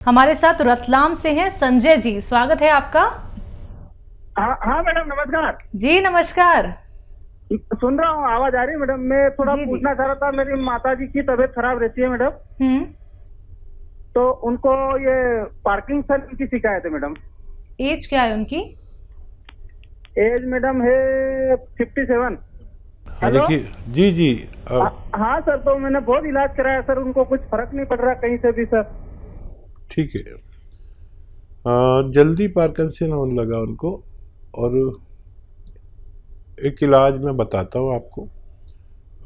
हमारे साथ रतलाम से हैं संजय जी, स्वागत है आपका। हाँ मैडम, नमस्कार जी नमस्कार। सुन रहा हूँ, आवाज आ रही है मैडम। मैं थोड़ा जी, पूछना चाह रहा था, मेरी माता जी की तबीयत खराब रहती है मैडम, तो उनको ये पार्किंसन की शिकायत है मैडम। एज क्या है उनकी? एज मैडम है 57। हाँ हेलो। देखिए, जी जी हाँ सर, तो मैंने बहुत इलाज कराया सर, उनको कुछ फर्क नहीं पड़ रहा कहीं से भी सर। ठीक है। जल्दी पार्किंसन होने लगा उनको, और एक इलाज मैं बताता हूँ आपको।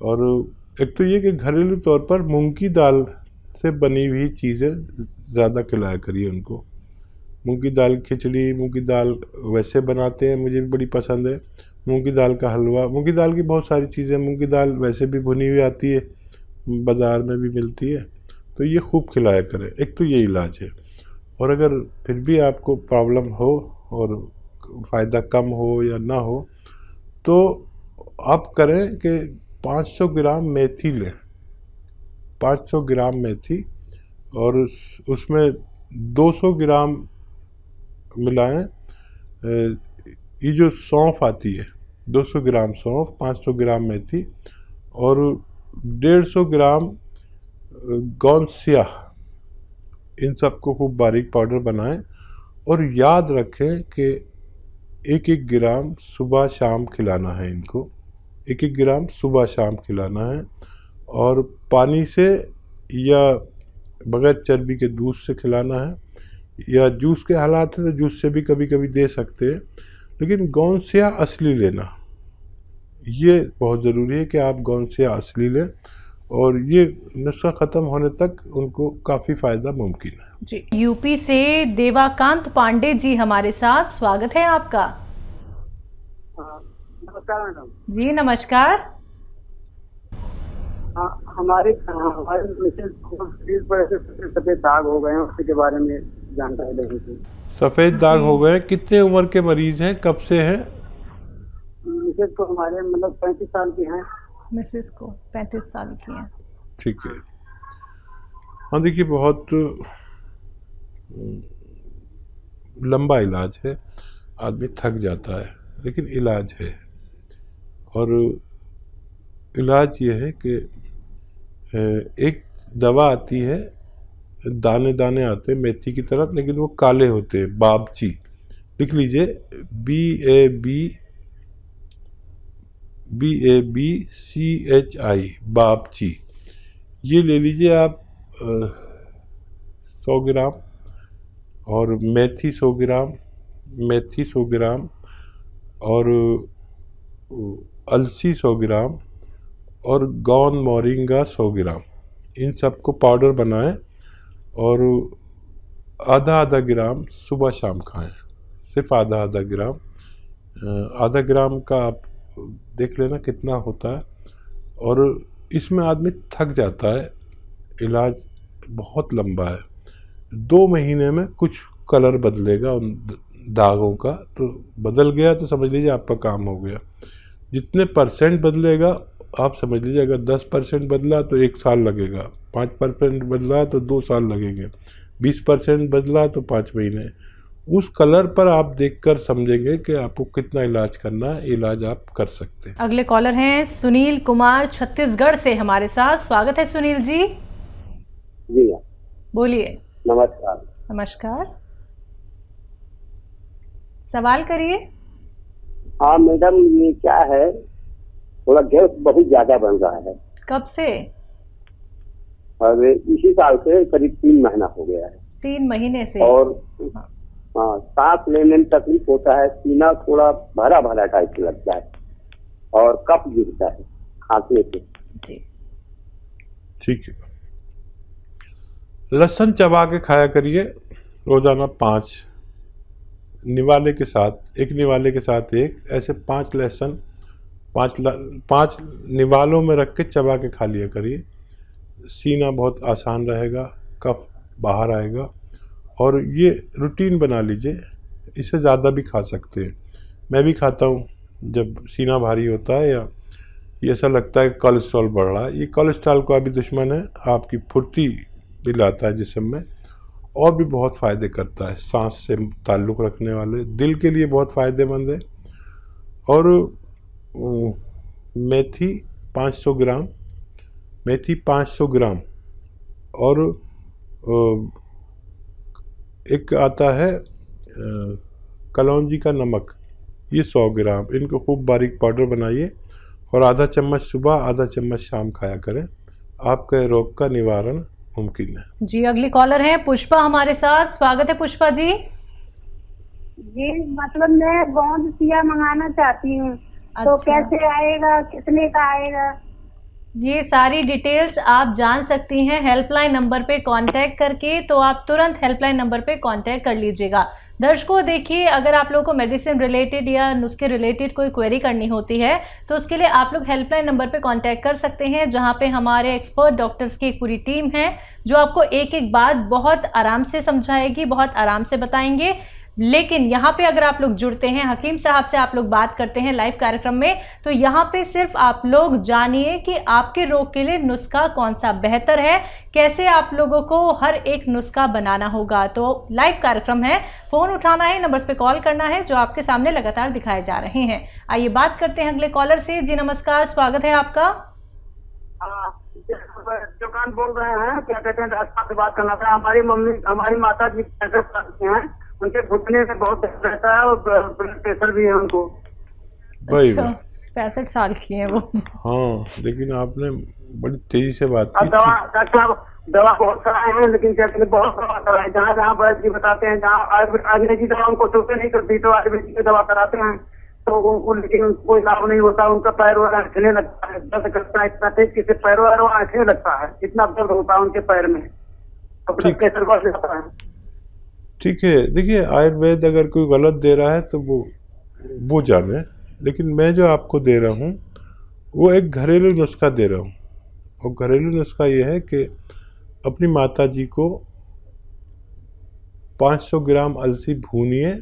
और एक तो ये कि घरेलू तौर पर मूंग की दाल से बनी हुई चीज़ें ज़्यादा खिलाया करिए उनको। मूंग की दाल खिचड़ी, मूंग की दाल वैसे बनाते हैं, मुझे भी बड़ी पसंद है। मूंग की दाल का हलवा, मूंग की दाल की बहुत सारी चीज़ें, मूंग की दाल वैसे भी भुनी हुई आती है, बाज़ार में भी मिलती है, तो ये खूब खिलाया करें। एक तो ये इलाज है। और अगर फिर भी आपको प्रॉब्लम हो और फ़ायदा कम हो या ना हो, तो आप करें कि 500 ग्राम मेथी लें, 500 ग्राम मेथी, और उसमें 200 ग्राम मिलाएं ये जो सौंफ आती है, 200 ग्राम सौंफ, 500 ग्राम मेथी, और 150 ग्राम गोंद स्याह, इन सबको खूब बारीक पाउडर बनाएं। और याद रखें कि एक एक ग्राम सुबह शाम खिलाना है इनको, एक एक ग्राम सुबह शाम खिलाना है। और पानी से या बगैर चर्बी के दूध से खिलाना है, या जूस के हालात है तो जूस से भी कभी कभी दे सकते हैं, लेकिन गोंद स्याह असली लेना, ये बहुत ज़रूरी है कि आप गोंद स्याह असली लें, और ये नुस्खा ख़त्म होने तक उनको काफ़ी फ़ायदा मुमकिन है। जी, यूपी से देवाकांत पांडे जी हमारे साथ, स्वागत है आपका। नमस्कार मैडम। जी नमस्कार। हमारे मिसेज को शरीर पर ऐसे सफेद दाग हो गए हैं, उसके बारे में जानकारी लेनी थी। सफ़ेद दाग हो गए, कितने उम्र के मरीज़ हैं, कब से हैं? मिसेज को हमारे मतलब 35 साल की हैं। मिसेस को 35 साल की हैं। ठीक है। हाँ देखिए, बहुत लंबा इलाज है, आदमी थक जाता है, लेकिन इलाज है। और इलाज ये है कि एक दवा आती है, दाने दाने आते हैं मेथी की तरह, लेकिन वो काले होते हैं, बाबची। लिख लीजिए, BABCHI, बाबची। ये ले लीजिए आप 100 ग्राम, और मेथी 100 ग्राम, मेथी 100 ग्राम, और अलसी 100 ग्राम, और गौन मोरिंगा 100 ग्राम, इन सबको पाउडर बनाएं, और आधा आधा ग्राम सुबह शाम खाएं, सिर्फ आधा आधा ग्राम। आधा ग्राम का आप देख लेना कितना होता है। और इसमें आदमी थक जाता है, इलाज बहुत लंबा है, 2 महीने में कुछ कलर बदलेगा उन दागों का, तो बदल गया तो समझ लीजिए आपका काम हो गया। जितने परसेंट बदलेगा आप समझ लीजिए, अगर 10% बदला तो 1 साल लगेगा, 5% बदला तो 2 साल लगेंगे, 20% बदला तो 5 महीने। उस कलर पर आप देखकर समझेंगे कि आपको कितना इलाज करना है, इलाज आप कर सकते हैं। अगले कॉलर हैं सुनील कुमार छत्तीसगढ़ से हमारे साथ, स्वागत है सुनील जी। जी बोलिए। नमस्कार। नमस्कार, सवाल करिए। हाँ मैडम, ये क्या है, थोड़ा गैस बहुत ज्यादा बन रहा है। कब से? और इसी साल से करीब 3 महीना हो गया है। 3 महीने से? और हाँ, सांस लेने में तकलीफ होता है, सीना थोड़ा भरा भरा टाइप लगता है, और कफ गिरता है खांसने से। जी ठीक है। लहसुन चबा के खाया करिए रोज़ाना 5 निवाले के साथ, एक निवाले के साथ एक, ऐसे 5 लहसुन 5 निवालों में रख के चबा के खा लिया करिए। सीना बहुत आसान रहेगा, कफ बाहर आएगा। और ये रूटीन बना लीजिए, इससे ज़्यादा भी खा सकते हैं। मैं भी खाता हूँ जब सीना भारी होता है, या ये ऐसा लगता है कि कोलेस्ट्रॉल बढ़ रहा है। ये कोलेस्ट्रॉल का भी दुश्मन है, आपकी फुर्ती भी लाता है जिस्म में, और भी बहुत फ़ायदे करता है, सांस से ताल्लुक़ रखने वाले, दिल के लिए बहुत फ़ायदेमंद है। और मेथी 500 ग्राम, मेथी 500 ग्राम, और एक आता है कलौंजी का नमक, ये 100 ग्राम। इनको खूब बारीक पाउडर बनाइए और आधा चम्मच सुबह, आधा चम्मच शाम खाया करें। आपके रोग का निवारण मुमकिन है। जी, अगली कॉलर है पुष्पा हमारे साथ। स्वागत है पुष्पा जी। जी, मतलब मैं गोंद सिया मंगाना चाहती हूँ। तो अच्छा। कैसे आएगा, कितने का आएगा? ये सारी डिटेल्स आप जान सकती हैं हेल्पलाइन नंबर पे कांटेक्ट करके, तो आप तुरंत हेल्पलाइन नंबर पे कांटेक्ट कर लीजिएगा। दर्शकों देखिए, अगर आप लोगों को मेडिसिन रिलेटेड या नुस्खे रिलेटेड कोई क्वेरी करनी होती है तो उसके लिए आप लोग हेल्पलाइन नंबर पे कांटेक्ट कर सकते हैं, जहां पे हमारे एक्सपर्ट डॉक्टर्स की एक पूरी टीम है जो आपको एक एक बात बहुत आराम से समझाएगी, बहुत आराम से बताएंगे। लेकिन यहाँ पे अगर आप लोग जुड़ते हैं, हकीम साहब से आप लोग बात करते हैं लाइव कार्यक्रम में, तो यहाँ पे सिर्फ आप लोग जानिए कि आपके रोग के लिए नुस्खा कौन सा बेहतर है, कैसे आप लोगों को हर एक नुस्खा बनाना होगा। तो लाइव कार्यक्रम है, फ़ोन उठाना है, नंबर्स पे कॉल करना है जो आपके सामने लगातार दिखाए जा रहे हैं। आइए बात करते हैं अगले कॉलर से। जी नमस्कार, स्वागत है आपका। दुकान बोल रहे हैं, क्या कहते हैं, रास्ता से बात करना था। हमारी माता जी हैं, उनके घुटने में बहुत दर्द रहता है और ब्लड प्रेशर भी है उनको। अच्छा, 65 साल की हैं वो। हाँ, लेकिन आपने बड़ी तेजी से बात की। दवा डॉक्टर साहब, दवा बहुत कराए हैं, लेकिन क्या कहते हैं, बहुत दवा कराए। जहाँ जहाँ वैद्य जी बताते हैं, जहाँ आयुर्वेदिक दवा उनको सूट नहीं करती तो आयुर्वेदिक की दवा कराते हैं, तो लेकिन कोई लाभ नहीं होता। उनका पैर वगैरह अड़कने लगता है, दर्द करता है इतना तेज कि पैर वगैरह अड़कने लगता है, इतना दर्द होता है उनके पैर में, ब्लड प्रेशर बढ़ जाता है। ठीक है, देखिए आयुर्वेद अगर कोई गलत दे रहा है तो वो जाने, लेकिन मैं जो आपको दे रहा हूँ वो एक घरेलू नुस्खा दे रहा हूँ। और घरेलू नुस्खा ये है कि अपनी माता जी को 500 ग्राम अलसी भूनिए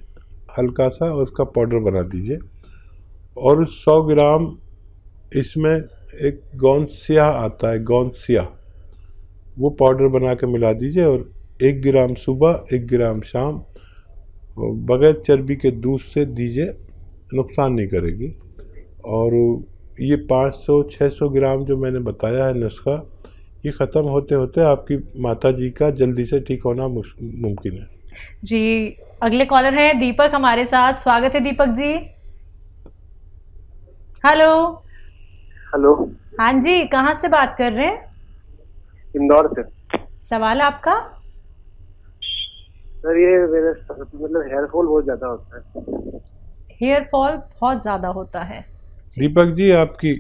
हल्का सा, और उसका पाउडर बना दीजिए, और 100 ग्राम इसमें एक गोंद स्याह आता है, गोंद स्याह, वो पाउडर बना के मिला दीजिए, और 1 ग्राम सुबह, 1 ग्राम शाम, बगैर चर्बी के दूध से दीजिए, नुकसान नहीं करेगी। और ये 500-600 ग्राम जो मैंने बताया है नुस्खा, ये ख़त्म होते होते आपकी माता जी का जल्दी से ठीक होना मुमकिन है। जी, अगले कॉलर हैं दीपक हमारे साथ। स्वागत है दीपक जी। हेलो। हेलो। हाँ जी, कहाँ से बात कर रहे हैं? इंदौर से। सवाल आपका? सर ये मेरे मतलब हेयर फॉल बहुत ज्यादा होता है। हेयर फॉल बहुत ज्यादा होता है। दीपक जी, आपकी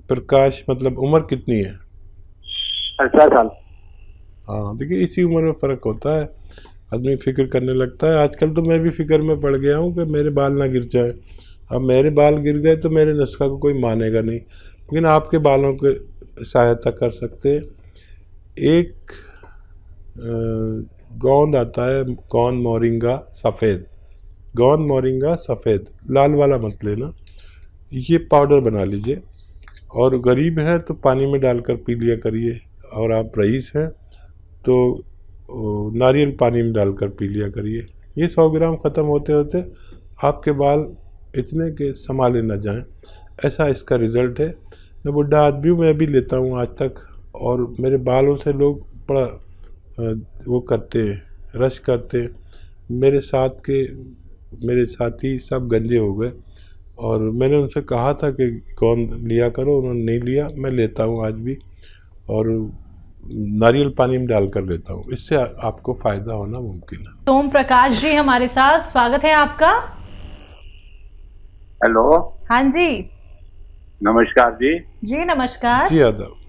प्रकाश मतलब उम्र कितनी है? 18 साल। हाँ, देखिए इसी उम्र में फ़र्क होता है, आदमी फिक्र करने लगता है। आजकल तो मैं भी फिक्र में पड़ गया हूँ कि मेरे बाल ना गिर जाए। अब मेरे बाल गिर गए तो मेरे नुस्खा को कोई मानेगा नहीं, लेकिन आपके बालों को सहायता कर सकते हैं। एक गोंद आता है, गोंद मोरिंगा सफ़ेद, गोंद मोरिंगा सफ़ेद, लाल वाला मत लेना। ये पाउडर बना लीजिए, और गरीब है तो पानी में डालकर पी लिया करिए, और आप रईस हैं तो नारियल पानी में डालकर पी लिया करिए। ये 100 ग्राम ख़त्म होते होते आपके बाल इतने के संभाले न जाएं, ऐसा इसका रिज़ल्ट है। मैं बुढ़ा आदमी हूँ, मैं भी लेता हूँ आज तक, और मेरे बालों से लोग बड़ा वो करते हैं, रश करते हैं। मेरे साथी सब गंजे हो गए, और मैंने उनसे कहा था कि कौन लिया करो, उन्होंने नहीं लिया। मैं लेता हूँ आज भी, और नारियल पानी में डालकर लेता हूँ, इससे आपको फ़ायदा होना मुमकिन है। सोम प्रकाश जी हमारे साथ। स्वागत है आपका। हेलो। हाँ जी। नमस्कार जी। जी नमस्कार। जी आदाब।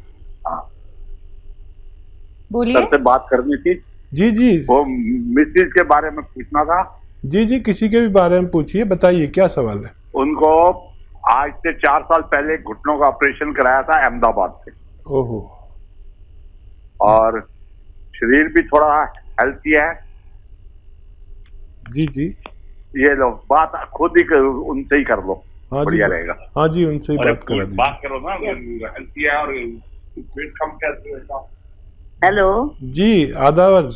बोलिए। सर से बात करनी थी। जी जी। वो मिसेज के बारे में पूछना था। जी जी, किसी के भी बारे में पूछिए, बताइए क्या सवाल है। उनको आज से 4 साल पहले घुटनों का ऑपरेशन कराया था अहमदाबाद से। ओहो। और शरीर भी थोड़ा हेल्थी है। जी जी। ये लो, बात खुद ही उनसे ही कर लो। हाँ बढ़िया जी, रहेगा। हाँ जी, उनसे ही बात करा दीजिए। बात करो ना, हेल्थी है और वेट कम कैसे रहेगा। हेलो जी आदाब।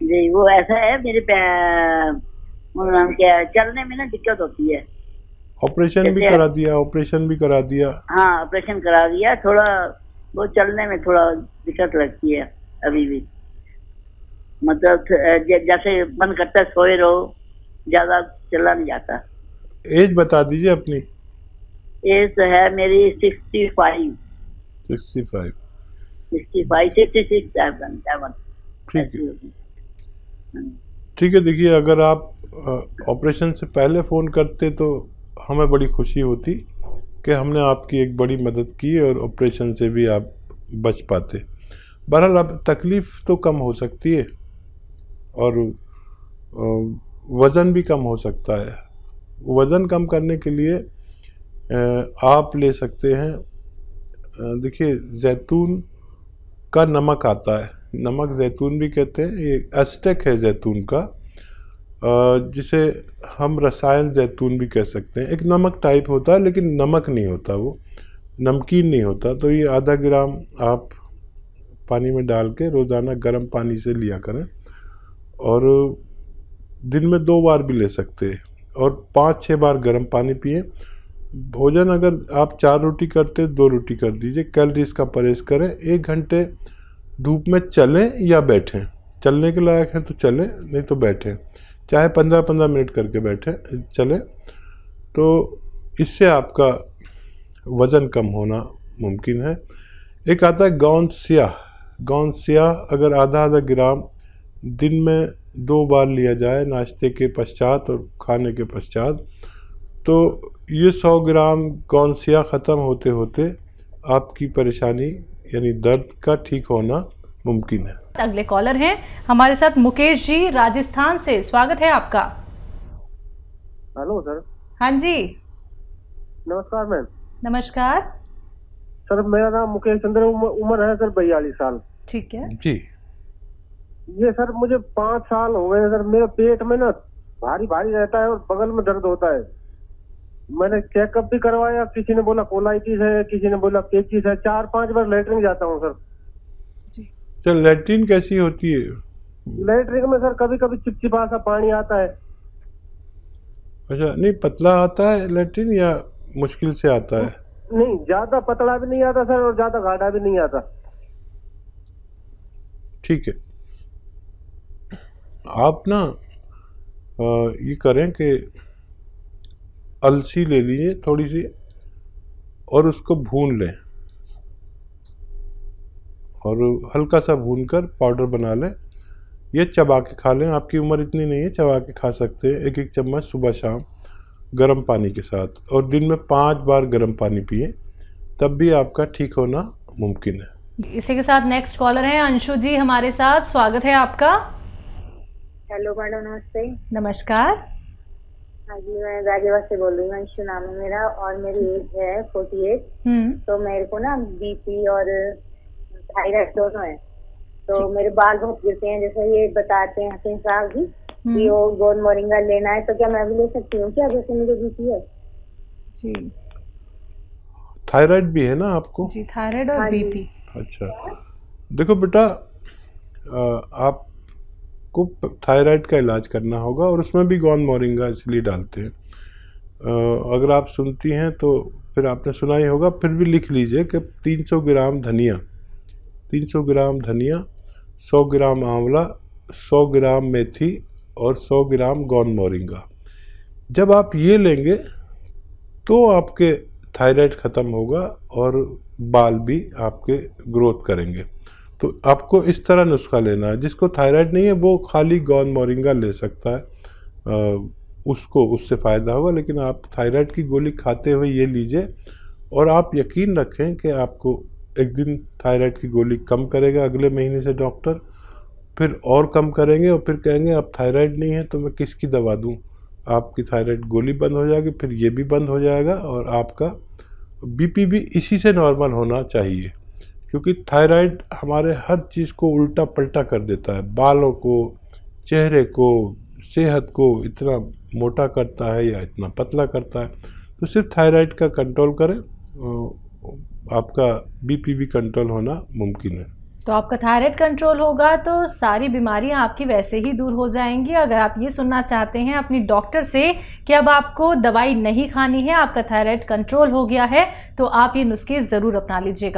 जी वो ऐसा है मेरे क्या चलने में ना दिक्कत होती है। ऑपरेशन भी जैसे- करा दिया, ऑपरेशन भी करा दिया? हाँ ऑपरेशन करा दिया, थोड़ा वो चलने में थोड़ा दिक्कत लगती है अभी भी। मतलब जैसे मन करता है सोए रहो, ज्यादा चला नहीं जाता। एज बता दीजिए अपनी। एज तो है मेरी 65। 65। 66 ठीक है, ठीक है। देखिए, अगर आप ऑपरेशन से पहले फ़ोन करते तो हमें बड़ी खुशी होती कि हमने आपकी एक बड़ी मदद की और ऑपरेशन से भी आप बच पाते। बहरहाल अब तकलीफ़ तो कम हो सकती है और वज़न भी कम हो सकता है। वज़न कम करने के लिए आप ले सकते हैं, देखिए जैतून का नमक आता है, नमक जैतून भी कहते हैं, ये एस्टेक है जैतून का, जिसे हम रसायन जैतून भी कह सकते हैं। एक नमक टाइप होता है लेकिन नमक नहीं होता, वो नमकीन नहीं होता। तो ये आधा ग्राम आप पानी में डाल के रोज़ाना गर्म पानी से लिया करें और दिन में 2 बार भी ले सकते हैं और 5-6 बार गर्म पानी पिए। भोजन अगर आप 4 रोटी करते 2 रोटी कर दीजिए। कैलोरीज का परहेज करें। 1 घंटे धूप में चलें या बैठें, चलने के लायक हैं तो चलें, नहीं तो बैठें, चाहे 15-15 मिनट करके बैठें चलें, तो इससे आपका वज़न कम होना मुमकिन है। एक आता है गौंद स्याह। गौंद स्याह अगर आधा ग्राम दिन में 2 बार लिया जाए, नाश्ते के पश्चात और खाने के पश्चात, तो ये 100 ग्राम गौंद स्याह ख़त्म होते होते आपकी परेशानी यानी दर्द का ठीक होना मुमकिन है। अगले कॉलर हैं हमारे साथ मुकेश जी राजस्थान से, स्वागत है आपका। Hello sir. हाँ जी नमस्कार मैम। नमस्कार। सर मेरा नाम मुकेश चंद्र, उम्र है सर 42 साल। ठीक है जी। ये सर मुझे 5 साल हो गए सर, मेरे पेट में ना भारी भारी रहता है और बगल में दर्द होता है। मैंने चेकअप भी करवाया, किसी ने बोला कोलाइटिस है, किसी ने बोला पेचिस है। 4-5 बार लेटरिन जाता हूँ सर। चल, लैट्रिन कैसी होती है? लेटरिन में सर कभी कभी चिपचिपा सा पानी आता है। अच्छा, नहीं पतला आता है लैट्रिन या मुश्किल से आता है? नहीं, ज्यादा पतला भी नहीं आता सर और ज्यादा गाढ़ा भी नहीं आता। ठीक है, आप ना ये करें कि अलसी ले लीजिए थोड़ी सी और उसको भून लें और हल्का सा भूनकर पाउडर बना लें। ये चबा के खा लें, आपकी उम्र इतनी नहीं है, चबा के खा सकते हैं। 1-1 चम्मच सुबह शाम गर्म पानी के साथ, और दिन में 5 बार गर्म पानी पिए, तब भी आपका ठीक होना मुमकिन है। इसी के साथ नेक्स्ट कॉलर हैं अंशु जी हमारे साथ, स्वागत है आपका। हेलो मैडम, नमस्ते। नमस्कार। हाँ जी, मैं गाजियाबाद से बोल रही हूँ। अंशु नाम है मेरा और मेरी एज है 48। तो मेरे को ना बीपी और थायराइड दोनों है। तो मेरे बाल बहुत गिरते हैं, जैसे ये बताते हैं हसीन साहब जी कि वो गोंद मोरिंगा लेना है, तो क्या मैं भी ले सकती हूँ क्या, जैसे मुझे बीपी है? जी थायराइड भी है ना आपको? जी, थायराइड और बीपी। अच्छा, देखो बेटा, आपको थायराइड का इलाज करना होगा और उसमें भी गोंद मोरिंगा इसलिए डालते हैं। अगर आप सुनती हैं तो फिर आपने सुना ही होगा, फिर भी लिख लीजिए कि 300 ग्राम धनिया, 300 ग्राम धनिया, 100 ग्राम आंवला, 100 ग्राम मेथी और 100 ग्राम गोंद मोरिंगा। जब आप ये लेंगे तो आपके थायराइड ख़त्म होगा और बाल भी आपके ग्रोथ करेंगे। तो आपको इस तरह नुस्खा लेना है। जिसको थायराइड नहीं है वो खाली गोंद मोरिंगा ले सकता है, उसको उससे फ़ायदा होगा। लेकिन आप थायराइड की गोली खाते हुए ये लीजिए और आप यकीन रखें कि आपको एक दिन थायराइड की गोली कम करेगा अगले महीने से डॉक्टर, फिर और कम करेंगे और फिर कहेंगे अब थायराइड नहीं है तो मैं किसकी दवा दूं। आपकी थायराइड गोली बंद हो जाएगी, फिर ये भी बंद हो जाएगा और आपका बीपी भी इसी से नॉर्मल होना चाहिए, क्योंकि थायराइड हमारे हर चीज़ को उल्टा पलटा कर देता है। बालों को, चेहरे को, सेहत को इतना मोटा करता है या इतना पतला करता है। तो सिर्फ थायराइड का कंट्रोल करें, आपका बीपी भी कंट्रोल होना मुमकिन है। तो आपका थायराइड कंट्रोल होगा तो सारी बीमारियां आपकी वैसे ही दूर हो जाएंगी। अगर आप ये सुनना चाहते हैं अपनी डॉक्टर से कि अब आपको दवाई नहीं खानी है, आपका थायराइड कंट्रोल हो गया है, तो आप ये नुस्खे ज़रूर अपना लीजिएगा।